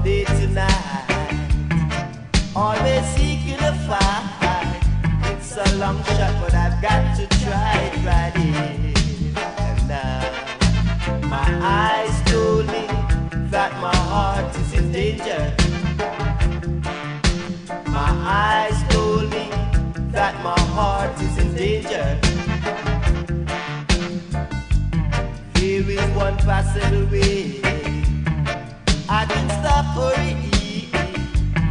day to night, always seeking a fight. It's a long shot, but I've got to try it right here and now. My eyes told me that my heart is in danger. My eyes told me that my heart is in danger. There is one passing away. I can stop or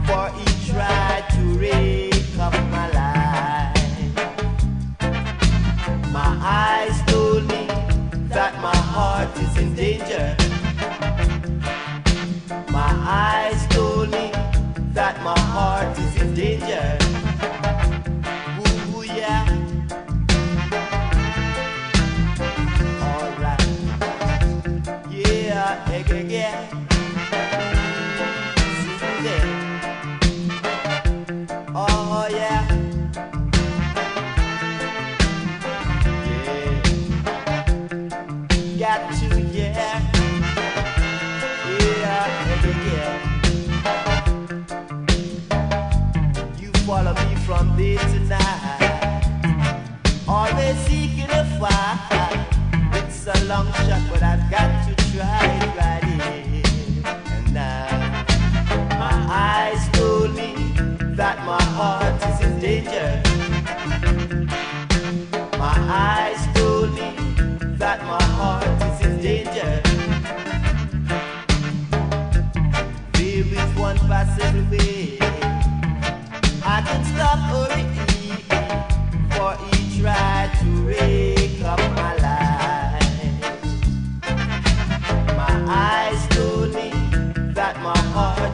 for he tried to rake up my life. My eyes told me that my heart is in danger. My eyes told me that my heart is in danger. Ooh, yeah. Alright. Yeah, yeah. See there. Oh, yeah. Yeah. Got to, yeah. Yeah. You follow me from day to night, always seeking a fight. It's a long shot, but I've got to try it right here and now. My eyes told me that my heart is in danger. My eyes told me that my heart is in danger. There is one passing away. I can stop or for he tried to rake up my life. My eyes told me that my heart